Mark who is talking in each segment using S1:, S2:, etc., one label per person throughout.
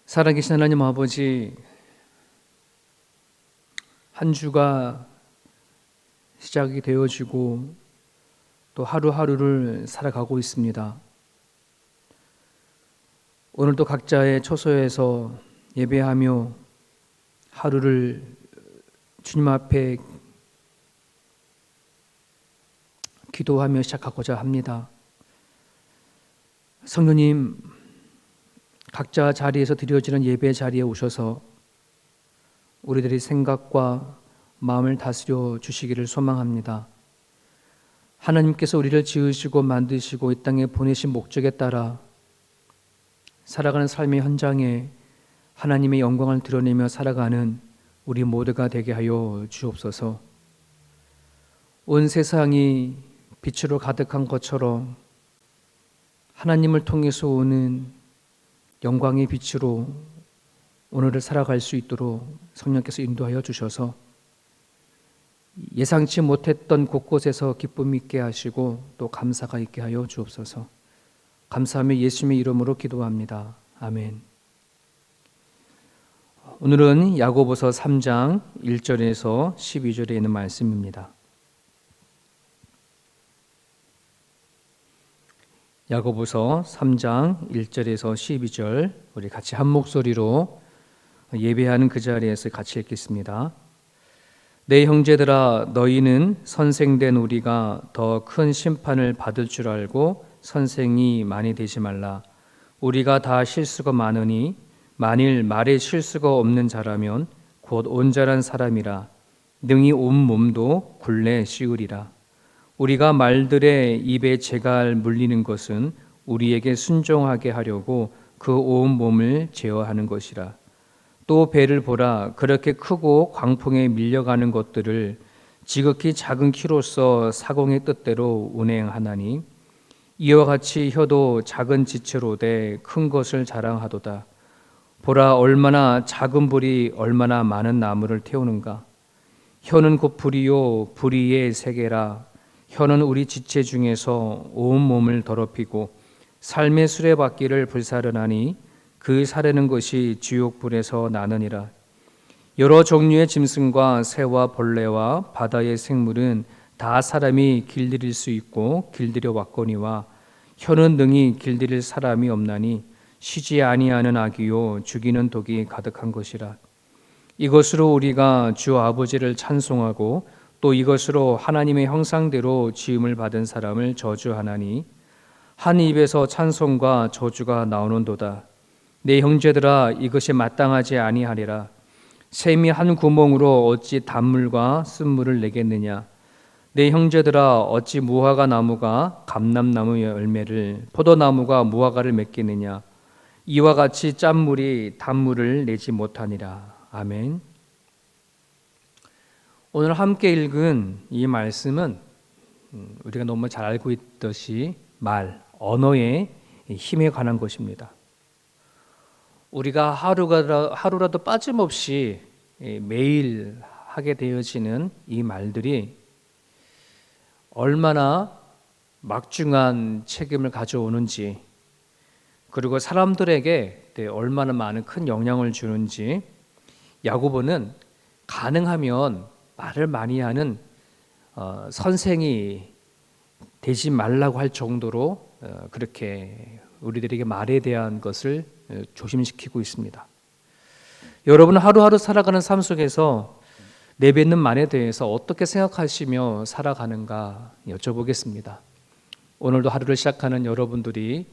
S1: 살아계신 하나님 아버지, 한 주가 시작이 되어지고 또 하루하루를 살아가고 있습니다. 오늘도 각자의 처소에서 예배하며 하루를 주님 앞에 기도하며 시작하고자 합니다. 성령님, 각자 자리에서 드려지는 예배 자리에 오셔서 우리들의 생각과 마음을 다스려 주시기를 소망합니다. 하나님께서 우리를 지으시고 만드시고 이 땅에 보내신 목적에 따라 살아가는 삶의 현장에 하나님의 영광을 드러내며 살아가는 우리 모두가 되게 하여 주옵소서. 온 세상이 빛으로 가득한 것처럼 하나님을 통해서 오는 영광의 빛으로 오늘을 살아갈 수 있도록 성령께서 인도하여 주셔서 예상치 못했던 곳곳에서 기쁨 있게 하시고 또 감사가 있게 하여 주옵소서. 감사하며 예수님의 이름으로 기도합니다. 아멘. 오늘은 야고보서 3장 1절에서 12절에 있는 말씀입니다. 야고보서 3장 1절에서 12절 우리 같이 한 목소리로 예배하는 그 자리에서 같이 읽겠습니다. 내 형제들아, 너희는 선생된 우리가 더 큰 심판을 받을 줄 알고 선생이 많이 되지 말라. 우리가 다 실수가 많으니 만일 말에 실수가 없는 자라면 곧 온전한 사람이라 능히 온 몸도 굴레 씌우리라. 우리가 말들의 입에 재갈 물리는 것은 우리에게 순종하게 하려고 그 온 몸을 제어하는 것이라. 또 배를 보라. 그렇게 크고 광풍에 밀려가는 것들을 지극히 작은 키로서 사공의 뜻대로 운행하나니 이와 같이 혀도 작은 지체로 돼 큰 것을 자랑하도다. 보라, 얼마나 작은 불이 얼마나 많은 나무를 태우는가. 혀는 곧 불이요 불의의 세계라. 혀는 우리 지체 중에서 온 몸을 더럽히고 삶의 수레바퀴를 불사르나니 그 사르는 것이 지옥불에서 나느니라. 여러 종류의 짐승과 새와 벌레와 바다의 생물은 다 사람이 길들일 수 있고 길들여 왔거니와 혀는 능히 길들일 사람이 없나니 쉬지 아니하는 악이요 죽이는 독이 가득한 것이라. 이것으로 우리가 주 아버지를 찬송하고 또 이것으로 하나님의 형상대로 지음을 받은 사람을 저주하나니 한 입에서 찬송과 저주가 나오는도다. 내 형제들아, 이것이 마땅하지 아니하리라. 샘이 한 구멍으로 어찌 단물과 쓴물을 내겠느냐. 내 형제들아, 어찌 무화과 나무가 감람나무 열매를 포도나무가 무화과를 맺겠느냐. 이와 같이 짠물이 단물을 내지 못하니라. 아멘. 오늘 함께 읽은 이 말씀은 우리가 너무 잘 알고 있듯이 언어의 힘에 관한 것입니다. 우리가 하루라도 빠짐없이 매일 하게 되어지는 이 말들이 얼마나 막중한 책임을 가져오는지, 그리고 사람들에게 얼마나 많은 큰 영향을 주는지 야고보는 가능하면 말을 많이 하는 선생이 되지 말라고 할 정도로 그렇게 우리들에게 말에 대한 것을 조심시키고 있습니다. 여러분, 하루하루 살아가는 삶 속에서 내뱉는 말에 대해서 어떻게 생각하시며 살아가는가 여쭤보겠습니다. 오늘도 하루를 시작하는 여러분들이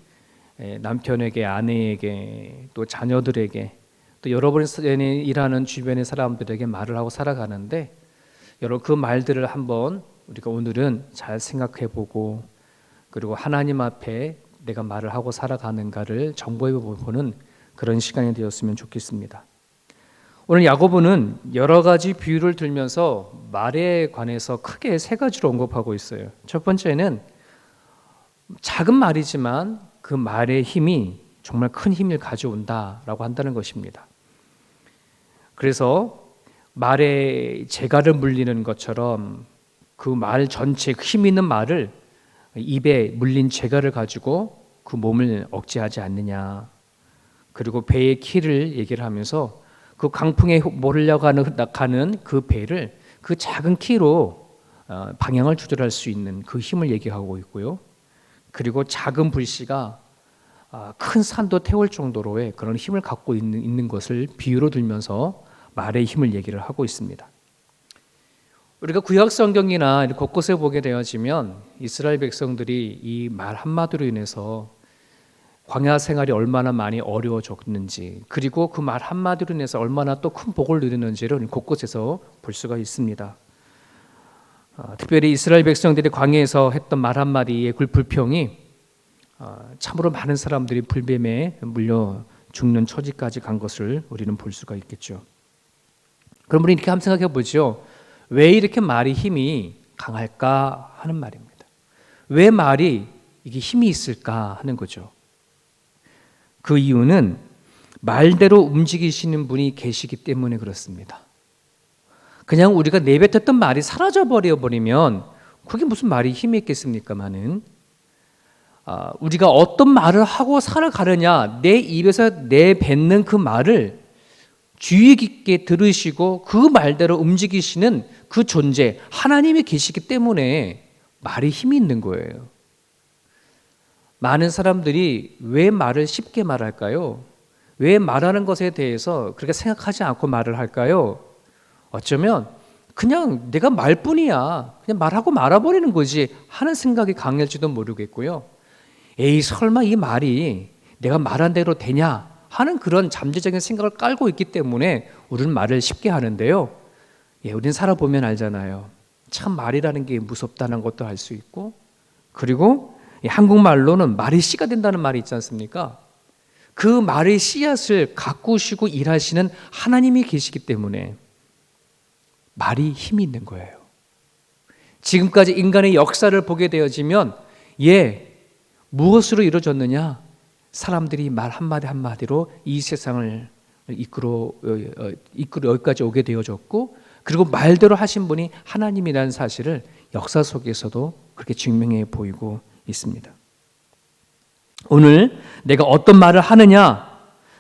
S1: 남편에게, 아내에게, 또 자녀들에게, 또 여러분이 일하는 주변의 사람들에게 말을 하고 살아가는데, 여러분 그 말들을 한번 우리가 오늘은 잘 생각해보고, 그리고 하나님 앞에 내가 말을 하고 살아가는가를 점검해보는 그런 시간이 되었으면 좋겠습니다. 오늘 야고보는 여러 가지 비유를 들면서 말에 관해서 크게 세 가지로 언급하고 있어요. 첫 번째는 작은 말이지만 그 말의 힘이 정말 큰 힘을 가져온다라고 한다는 것입니다. 그래서 말에 재갈을 물리는 것처럼 그 말 전체, 힘 있는 말을 입에 물린 재갈을 가지고 그 몸을 억제하지 않느냐. 그리고 배의 키를 얘기를 하면서 그 강풍에 몰려가는 그 배를 그 작은 키로 방향을 조절할 수 있는 그 힘을 얘기하고 있고요. 그리고 작은 불씨가 큰 산도 태울 정도로의 그런 힘을 갖고 있는 것을 비유로 들면서 말의 힘을 얘기를 하고 있습니다. 우리가 구약 성경이나 곳곳에 보게 되어지면 이스라엘 백성들이 이 말 한마디로 인해서 광야 생활이 얼마나 많이 어려워졌는지, 그리고 그 말 한마디로 인해서 얼마나 또 큰 복을 누리는지를 곳곳에서 볼 수가 있습니다. 특별히 이스라엘 백성들이 광야에서 했던 말 한마디의 그 불평이 참으로 많은 사람들이 불뱀에 물려 죽는 처지까지 간 것을 우리는 볼 수가 있겠죠. 그럼 우리 이렇게 한번 생각해 보죠. 왜 이렇게 말이 힘이 강할까 하는 말입니다. 왜 말이 이게 힘이 있을까 하는 거죠. 그 이유는 말대로 움직이시는 분이 계시기 때문에 그렇습니다. 그냥 우리가 내뱉었던 말이 사라져 버리면 그게 무슨 말이 힘이 있겠습니까마는 우리가 어떤 말을 하고 살아가느냐, 내 입에서 내뱉는 그 말을 주의 깊게 들으시고 그 말대로 움직이시는 그 존재 하나님이 계시기 때문에 말이 힘이 있는 거예요. 많은 사람들이 왜 말을 쉽게 말할까요? 왜 말하는 것에 대해서 그렇게 생각하지 않고 말을 할까요? 어쩌면 그냥 내가 말뿐이야, 그냥 말하고 말아버리는 거지 하는 생각이 강할지도 모르겠고요. 에이, 설마 이 말이 내가 말한 대로 되냐 하는 그런 잠재적인 생각을 깔고 있기 때문에 우리는 말을 쉽게 하는데요. 우리는 살아보면 알잖아요. 참 말이라는 게 무섭다는 것도 알 수 있고, 그리고 한국말로는 말이 씨가 된다는 말이 있지 않습니까? 그 말의 씨앗을 가꾸시고 일하시는 하나님이 계시기 때문에 말이 힘이 있는 거예요. 지금까지 인간의 역사를 보게 되어지면 무엇으로 이루어졌느냐? 사람들이 말 한마디 한마디로 이 세상을 이끌어 여기까지 오게 되어졌고, 그리고 말대로 하신 분이 하나님이라는 사실을 역사 속에서도 그렇게 증명해 보이고 있습니다. 오늘 내가 어떤 말을 하느냐,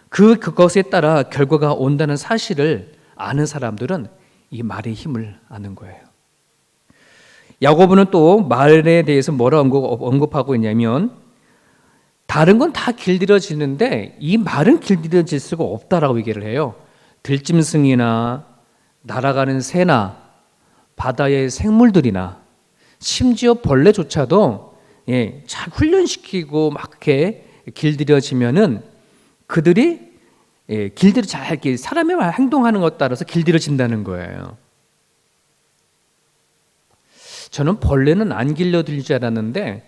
S1: 그것에 따라 결과가 온다는 사실을 아는 사람들은 이 말의 힘을 아는 거예요. 야고보는 또 말에 대해서 뭐라 언급하고 있냐면, 다른 건 다 길들여지는데 이 말은 길들여질 수가 없다라고 얘기를 해요. 들짐승이나 날아가는 새나 바다의 생물들이나 심지어 벌레조차도 잘 훈련시키고 막 이렇게 길들여지면은 그들이 잘 이렇게 사람의 행동하는 것 따라서 길들여진다는 거예요. 저는 벌레는 안 길들일 줄 알았는데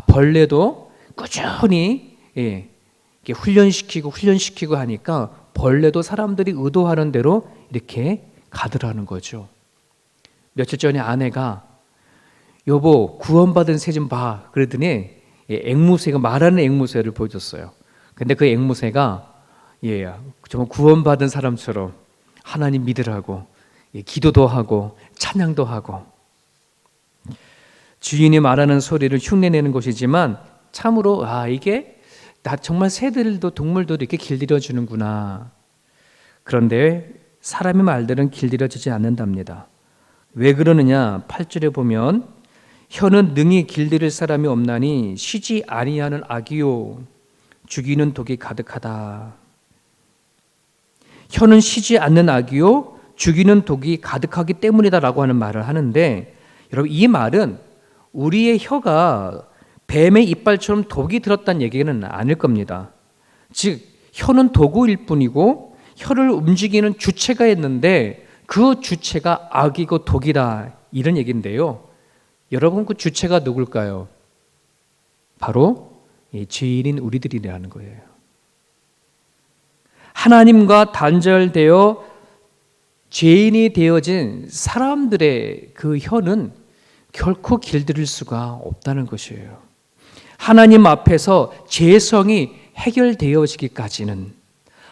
S1: 벌레도 꾸준히 이렇게 훈련시키고 하니까 벌레도 사람들이 의도하는 대로 이렇게 가더라는 거죠. 며칠 전에 아내가 여보 구원받은 새 좀 봐 그러더니 앵무새가 말하는 앵무새를 보여줬어요. 근데 그 앵무새가 정말 구원받은 사람처럼 하나님 믿으라고 기도도 하고 찬양도 하고 주인이 말하는 소리를 흉내내는 것이지만 참으로 이게 나 정말 새들도 동물도 이렇게 길들여주는구나. 그런데 사람의 말들은 길들여지지 않는답니다. 왜 그러느냐? 8절에 보면 혀는 능히 길들일 사람이 없나니 쉬지 아니하는 악이요 죽이는 독이 가득하다. 혀는 쉬지 않는 악이요 죽이는 독이 가득하기 때문이다라고 하는 말을 하는데, 여러분 이 말은 우리의 혀가 뱀의 이빨처럼 독이 들었다는 얘기는 아닐 겁니다. 즉 혀는 도구일 뿐이고 혀를 움직이는 주체가 있는데 그 주체가 악이고 독이다 이런 얘기인데요. 여러분 그 주체가 누굴까요? 바로 죄인인 우리들이라는 거예요. 하나님과 단절되어 죄인이 되어진 사람들의 그 혀는 결코 길들일 수가 없다는 것이에요. 하나님 앞에서 죄성이 해결되어지기까지는,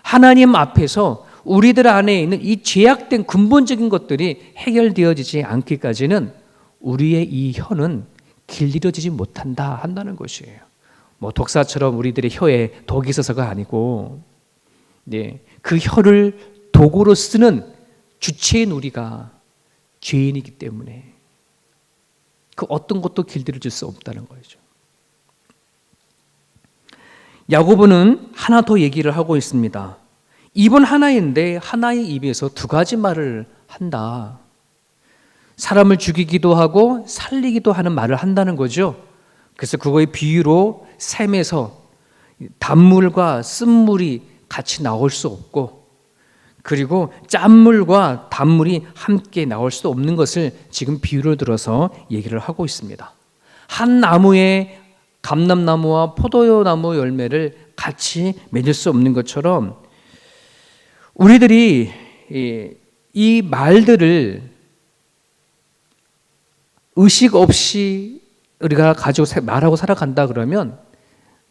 S1: 하나님 앞에서 우리들 안에 있는 이 죄악된 근본적인 것들이 해결되어지지 않기까지는 우리의 이 혀는 길들여지지 못한다는 것이에요. 독사처럼 우리들의 혀에 독이 있어서가 아니고 그 혀를 도구로 쓰는 주체인 우리가 죄인이기 때문에 그 어떤 것도 길들여 줄 수 없다는 거죠. 야고보는 하나 더 얘기를 하고 있습니다. 입은 하나인데 하나의 입에서 두 가지 말을 한다. 사람을 죽이기도 하고 살리기도 하는 말을 한다는 거죠. 그래서 그거의 비유로 샘에서 단물과 쓴물이 같이 나올 수 없고, 그리고 짠물과 단물이 함께 나올 수 없는 것을 지금 비유를 들어서 얘기를 하고 있습니다. 한 나무에 감람나무와 포도나무 열매를 같이 맺을 수 없는 것처럼 우리들이 이 말들을 의식 없이 우리가 가지고 말하고 살아간다 그러면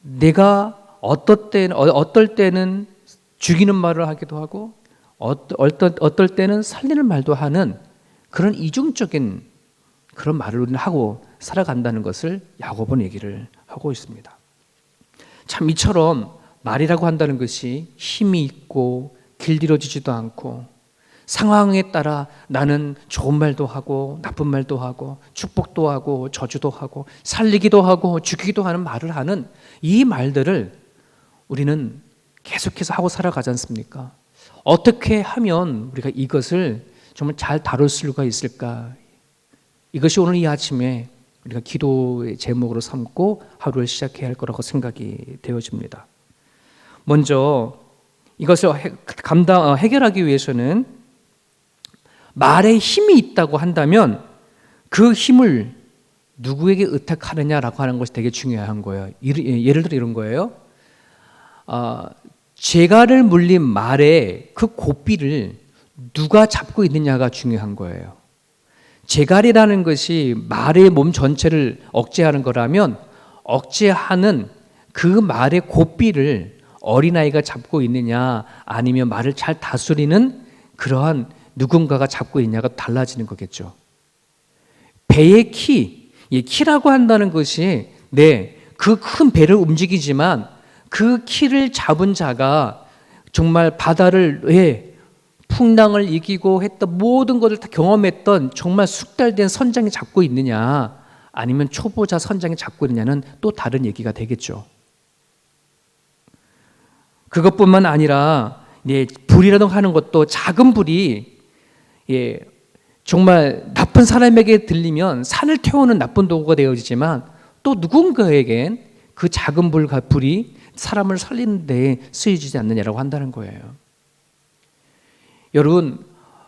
S1: 내가 어떨 때는 죽이는 말을 하기도 하고 어떨 때는 살리는 말도 하는 그런 이중적인 그런 말을 우리는 하고 살아간다는 것을 야고보는 얘기를 하고 있습니다. 참 이처럼 말이라고 한다는 것이 힘이 있고 길들여지지도 않고 상황에 따라 나는 좋은 말도 하고 나쁜 말도 하고 축복도 하고 저주도 하고 살리기도 하고 죽이기도 하는 말을 하는 이 말들을 우리는 계속해서 하고 살아가지 않습니까? 어떻게 하면 우리가 이것을 정말 잘 다룰 수가 있을까? 이것이 오늘 이 아침에 우리가 기도의 제목으로 삼고 하루를 시작해야 할 거라고 생각이 되어집니다. 먼저 이것을 해결하기 위해서는 말에 힘이 있다고 한다면 그 힘을 누구에게 의탁하느냐라고 하는 것이 되게 중요한 거예요. 예를 들어 이런 거예요. 재갈을 물린 말의 그 고삐를 누가 잡고 있느냐가 중요한 거예요. 재갈이라는 것이 말의 몸 전체를 억제하는 거라면 억제하는 그 말의 고삐를 어린아이가 잡고 있느냐 아니면 말을 잘 다스리는 그러한 누군가가 잡고 있냐가 달라지는 거겠죠. 배의 키라고 한다는 것이 그 큰 배를 움직이지만 그 키를 잡은 자가 정말 바다를 풍랑을 이기고 했던 모든 것을 다 경험했던 정말 숙달된 선장이 잡고 있느냐 아니면 초보자 선장이 잡고 있느냐는 또 다른 얘기가 되겠죠. 그것뿐만 아니라 불이라도 하는 것도 작은 불이 정말 나쁜 사람에게 들리면 산을 태우는 나쁜 도구가 되어지지만 또 누군가에겐 그 작은 불이 사람을 살리는 데 쓰여지지 않느냐라고 한다는 거예요. 여러분,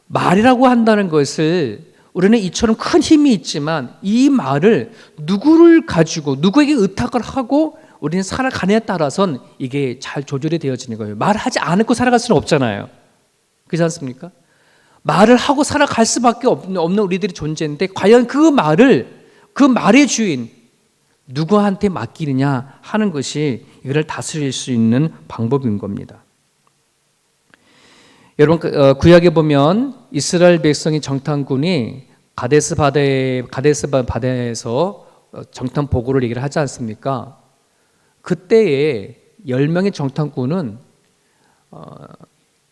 S1: 말이라고 한다는 것을 우리는 이처럼 큰 힘이 있지만 이 말을 누구를 가지고 누구에게 의탁을 하고 우리는 살아가느냐에 따라서는 이게 잘 조절이 되어지는 거예요. 말하지 않고 살아갈 수는 없잖아요. 그렇지 않습니까? 말을 하고 살아갈 수밖에 없는 우리들이 존재인데 과연 그 말의 주인 누구한테 맡기느냐 하는 것이 이거를 다스릴 수 있는 방법인 겁니다. 여러분 구약에 보면 이스라엘 백성이 정탐꾼이 가데스 바다에서 정탐 보고를 얘기를 하지 않습니까? 그때에 10명의 정탐꾼은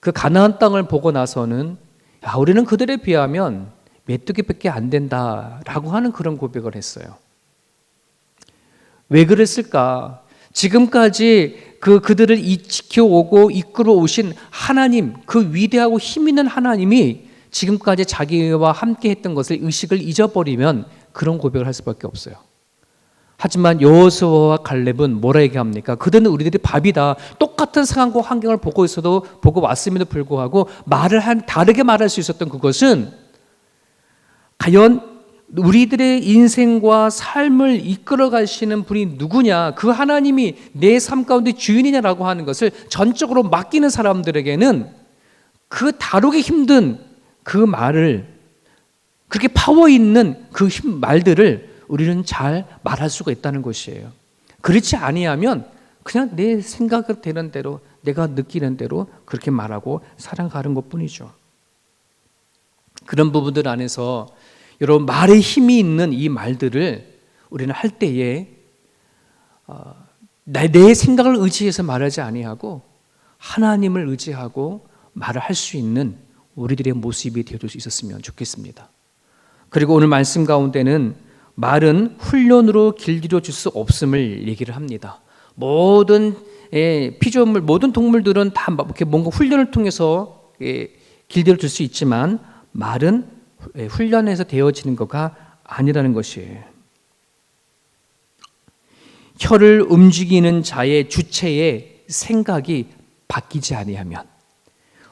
S1: 그 가나안 땅을 보고 나서는 우리는 그들에 비하면 메뚜기밖에 안 된다라고 하는 그런 고백을 했어요. 왜 그랬을까? 지금까지 그들을 지켜오고 이끌어 오신 하나님, 그 위대하고 힘 있는 하나님이 지금까지 자기와 함께 했던 것을 의식을 잊어버리면 그런 고백을 할 수밖에 없어요. 하지만 여호수아와 갈렙은 뭐라 얘기합니까? 그들은 우리들이 밥이다. 똑같은 상황과 환경을 보고 왔음에도 불구하고 다르게 말할 수 있었던 그것은 과연 우리들의 인생과 삶을 이끌어 가시는 분이 누구냐, 그 하나님이 내 삶 가운데 주인이냐라고 하는 것을 전적으로 맡기는 사람들에게는 그 다루기 힘든 그 말을, 그렇게 파워 있는 그 말들을 우리는 잘 말할 수가 있다는 것이에요. 그렇지 아니하면 그냥 내 생각이 되는 대로, 내가 느끼는 대로 그렇게 말하고 살아가는 것뿐이죠. 그런 부분들 안에서 여러분, 말에 힘이 있는 이 말들을 우리는 할 때에 내 생각을 의지해서 말하지 아니하고 하나님을 의지하고 말을 할 수 있는 우리들의 모습이 되어줄 수 있었으면 좋겠습니다. 그리고 오늘 말씀 가운데는 말은 훈련으로 길들여 줄 수 없음을 얘기를 합니다. 모든 피조물, 모든 동물들은 다 이렇게 뭔가 훈련을 통해서 길들여 줄 수 있지만 말은 훈련해서 되어지는 것가 아니라는 것이에요. 혀를 움직이는 자의 주체의 생각이 바뀌지 아니하면,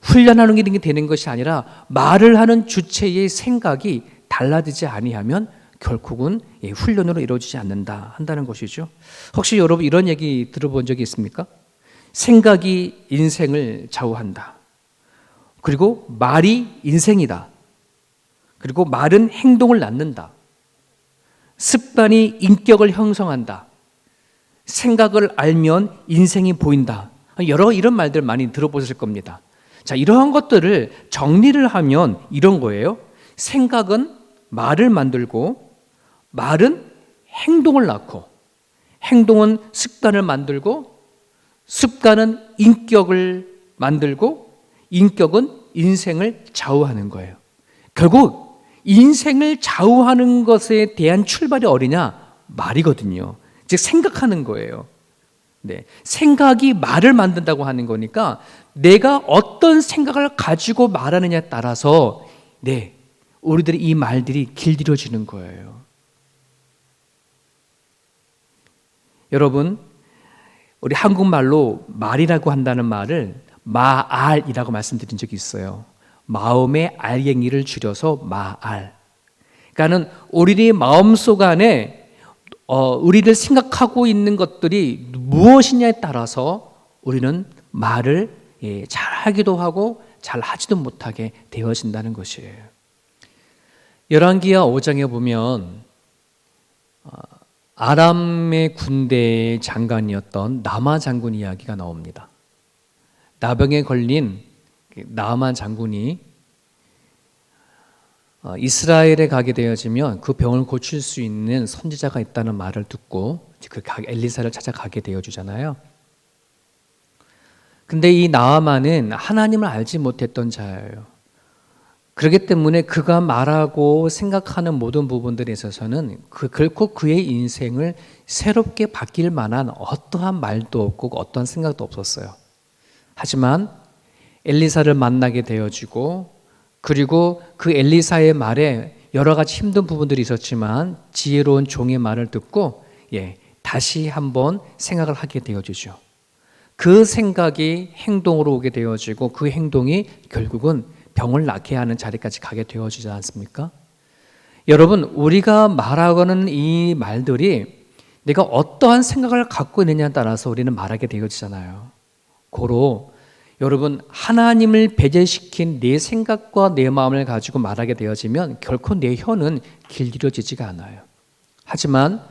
S1: 훈련하는 게 되는 것이 아니라 말을 하는 주체의 생각이 달라지지 아니하면 결국은 훈련으로 이루어지지 않는다 한다는 것이죠. 혹시 여러분 이런 얘기 들어본 적이 있습니까? 생각이 인생을 좌우한다. 그리고 말이 인생이다. 그리고 말은 행동을 낳는다. 습관이 인격을 형성한다. 생각을 알면 인생이 보인다. 여러 이런 말들 많이 들어보셨을 겁니다. 자, 이러한 것들을 정리를 하면 이런 거예요. 생각은 말을 만들고, 말은 행동을 낳고, 행동은 습관을 만들고, 습관은 인격을 만들고, 인격은 인생을 좌우하는 거예요. 결국 인생을 좌우하는 것에 대한 출발이 어디냐? 말이거든요. 즉 생각하는 거예요. 네, 생각이 말을 만든다고 하는 거니까 내가 어떤 생각을 가지고 말하느냐에 따라서 우리들의 이 말들이 길들여지는 거예요. 여러분, 우리 한국말로 말이라고 한다는 말을 마알이라고 말씀드린 적이 있어요. 마음의 알갱이를 줄여서 마알. 그러니까는 우리의 마음속 안에 우리를 생각하고 있는 것들이 무엇이냐에 따라서 우리는 말을 잘하기도 하고 잘하지도 못하게 되어진다는 것이에요. 열왕기하 5장에 보면 아람의 군대의 장관이었던 나만 장군 이야기가 나옵니다. 나병에 걸린 나만 장군이 이스라엘에 가게 되어지면 그 병을 고칠 수 있는 선지자가 있다는 말을 듣고 그 엘리사를 찾아가게 되어주잖아요. 근데 이 나아만은 하나님을 알지 못했던 자예요. 그렇기 때문에 그가 말하고 생각하는 모든 부분들에 있어서는 결코 그의 인생을 새롭게 바뀔 만한 어떠한 말도 없고 어떠한 생각도 없었어요. 하지만 엘리사를 만나게 되어지고, 그리고 그 엘리사의 말에 여러 가지 힘든 부분들이 있었지만 지혜로운 종의 말을 듣고 다시 한번 생각을 하게 되어지죠. 그 생각이 행동으로 오게 되어지고 그 행동이 결국은 병을 낫게 하는 자리까지 가게 되어지지 않습니까? 여러분, 우리가 말하고는 이 말들이 내가 어떠한 생각을 갖고 있느냐에 따라서 우리는 말하게 되어지잖아요. 고로 여러분, 하나님을 배제시킨 내 생각과 내 마음을 가지고 말하게 되어지면 결코 내 혀는 길들여지지가 않아요. 하지만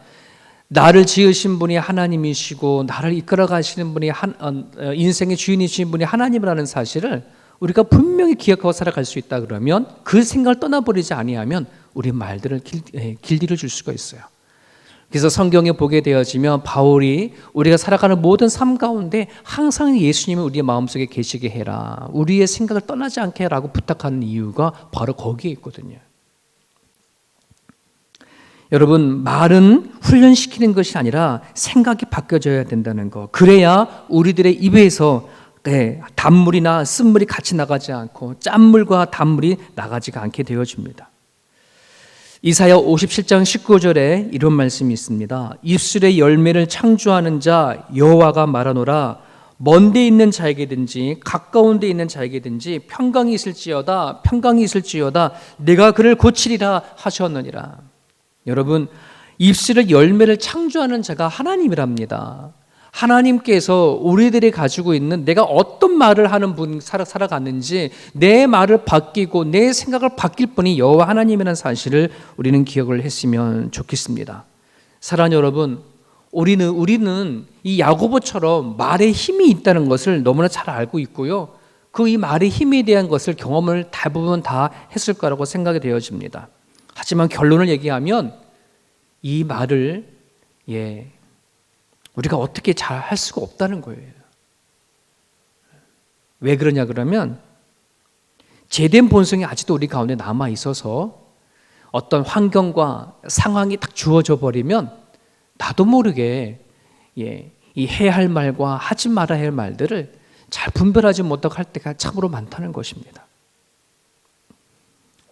S1: 나를 지으신 분이 하나님이시고 나를 이끌어 가시는 분이 인생의 주인이신 분이 하나님이라는 사실을 우리가 분명히 기억하고 살아갈 수 있다 그러면 그 생각을 떠나버리지 아니하면 우리 말들을 길들여 줄 수가 있어요. 그래서 성경에 보게 되어지면 바울이 우리가 살아가는 모든 삶 가운데 항상 예수님이 우리의 마음속에 계시게 해라, 우리의 생각을 떠나지 않게 해라고 부탁하는 이유가 바로 거기에 있거든요. 여러분, 말은 훈련시키는 것이 아니라 생각이 바뀌어져야 된다는 거. 그래야 우리들의 입에서 단물이나 쓴물이 같이 나가지 않고 짠물과 단물이 나가지가 않게 되어집니다. 이사야 57장 19절에 이런 말씀이 있습니다. 입술의 열매를 창조하는 자 여호와가 말하노라. 먼 데 있는 자에게든지 가까운 데 있는 자에게든지 평강이 있을지어다 내가 그를 고치리라 하셨느니라. 여러분, 입술의 열매를 창조하는 자가 하나님이랍니다. 하나님께서 우리들이 가지고 있는 내가 어떤 말을 하는 분 살아갔는지 내 말을 바뀌고 내 생각을 바뀔 분이 여호와 하나님이라는 사실을 우리는 기억을 했으면 좋겠습니다. 사랑하는 여러분, 우리는 이 야고보처럼 말에 힘이 있다는 것을 너무나 잘 알고 있고요. 그 이 말의 힘에 대한 것을 경험을 대부분 다 했을 거라고 생각이 되어집니다. 하지만 결론을 얘기하면 이 말을 우리가 어떻게 잘 할 수가 없다는 거예요. 왜 그러냐 그러면 죄된 본성이 아직도 우리 가운데 남아 있어서 어떤 환경과 상황이 딱 주어져 버리면 나도 모르게 이 해야 할 말과 하지 말아야 할 말들을 잘 분별하지 못하고 할 때가 참으로 많다는 것입니다.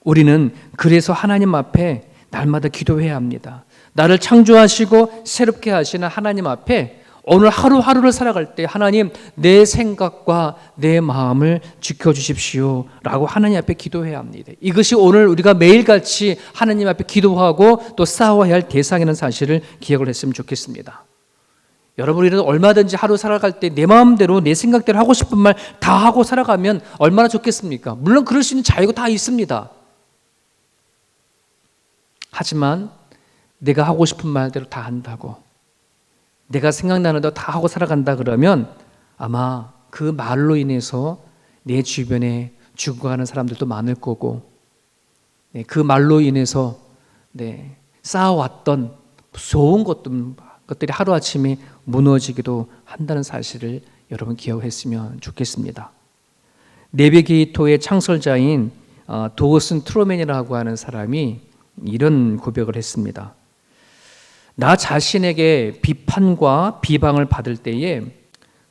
S1: 우리는 그래서 하나님 앞에 날마다 기도해야 합니다. 나를 창조하시고 새롭게 하시는 하나님 앞에 오늘 하루하루를 살아갈 때 하나님 내 생각과 내 마음을 지켜주십시오 라고 하나님 앞에 기도해야 합니다. 이것이 오늘 우리가 매일같이 하나님 앞에 기도하고 또 싸워야 할 대상이라는 사실을 기억을 했으면 좋겠습니다. 여러분, 우리는 얼마든지 하루 살아갈 때 내 마음대로 내 생각대로 하고 싶은 말 다 하고 살아가면 얼마나 좋겠습니까? 물론 그럴 수 있는 자유가 다 있습니다. 하지만 내가 하고 싶은 말대로 다 한다고, 내가 생각나는 대로 다 하고 살아간다 그러면 아마 그 말로 인해서 내 주변에 죽어가는 사람들도 많을 거고, 그 말로 인해서 쌓아왔던 좋은 것들이 하루아침에 무너지기도 한다는 사실을 여러분 기억했으면 좋겠습니다. 내베게이토의 창설자인 도어슨 트루맨이라고 하는 사람이 이런 고백을 했습니다. 나 자신에게 비판과 비방을 받을 때에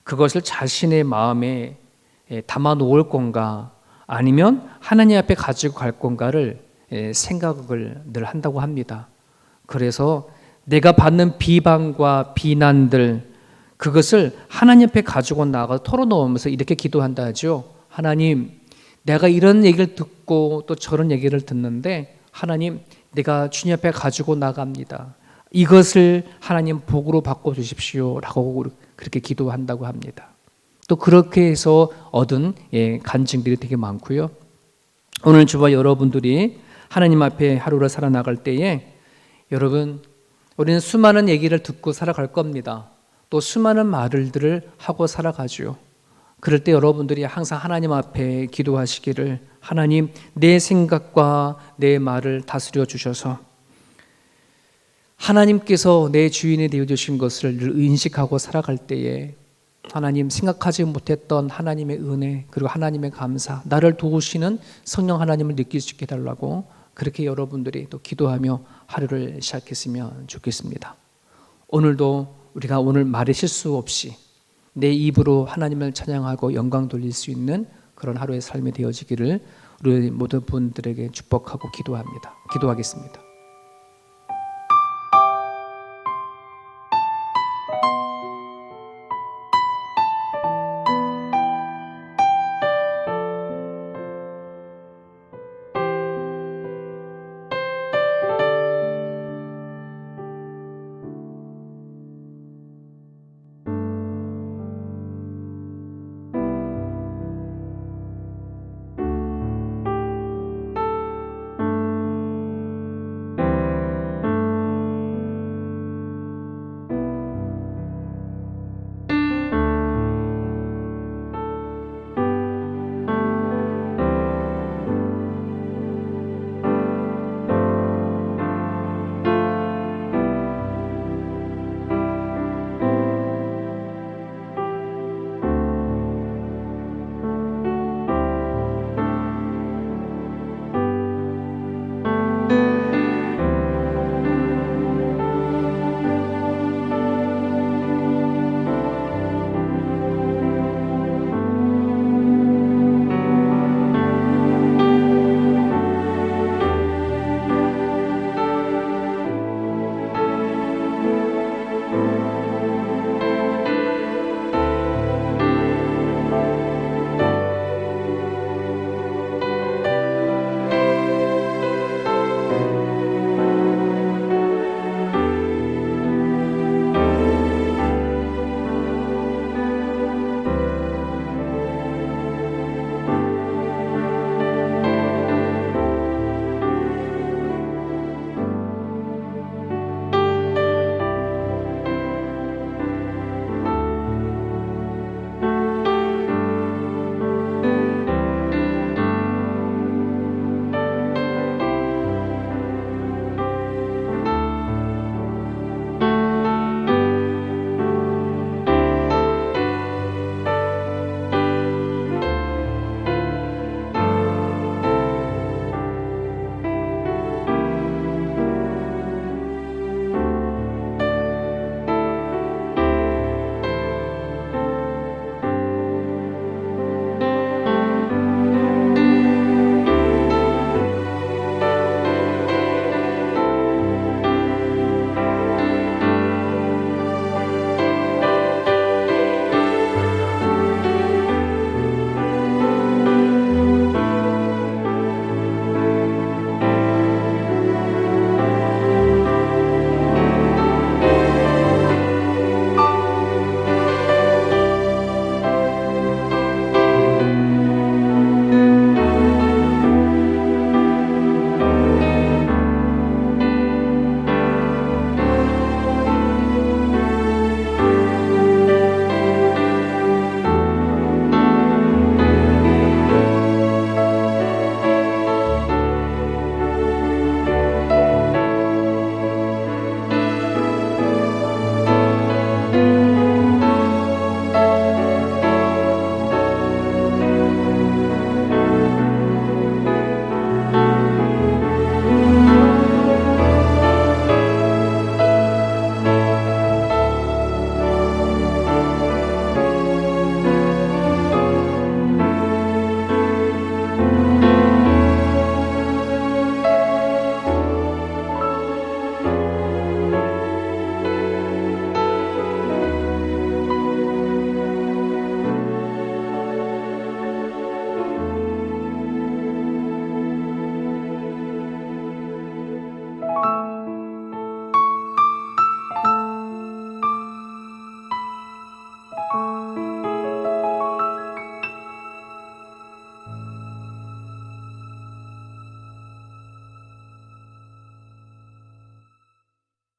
S1: 그것을 자신의 마음에 담아 놓을 건가 아니면 하나님 앞에 가지고 갈 건가를 생각을 늘 한다고 합니다. 그래서 내가 받는 비방과 비난들, 그것을 하나님 앞에 가지고 나가 털어놓으면서 이렇게 기도한다 하죠. 하나님, 내가 이런 얘기를 듣고 또 저런 얘기를 듣는데 하나님, 내가 주님 앞에 가지고 나갑니다. 이것을 하나님 복으로 바꿔주십시오 라고 그렇게 기도한다고 합니다. 또 그렇게 해서 얻은 간증들이 되게 많고요. 오늘 저와 여러분들이 하나님 앞에 하루를 살아나갈 때에 여러분, 우리는 수많은 얘기를 듣고 살아갈 겁니다. 또 수많은 말들을 하고 살아가죠. 그럴 때 여러분들이 항상 하나님 앞에 기도하시기를, 하나님 내 생각과 내 말을 다스려 주셔서 하나님께서 내 주인이 되어주신 것을 늘 인식하고 살아갈 때에 하나님 생각하지 못했던 하나님의 은혜, 그리고 하나님의 감사, 나를 도우시는 성령 하나님을 느낄 수 있게 해달라고 그렇게 여러분들이 또 기도하며 하루를 시작했으면 좋겠습니다. 오늘도 우리가 오늘 말의 실수 없이 내 입으로 하나님을 찬양하고 영광 돌릴 수 있는 그런 하루의 삶이 되어지기를 우리 모든 분들에게 축복하고 기도합니다. 기도하겠습니다.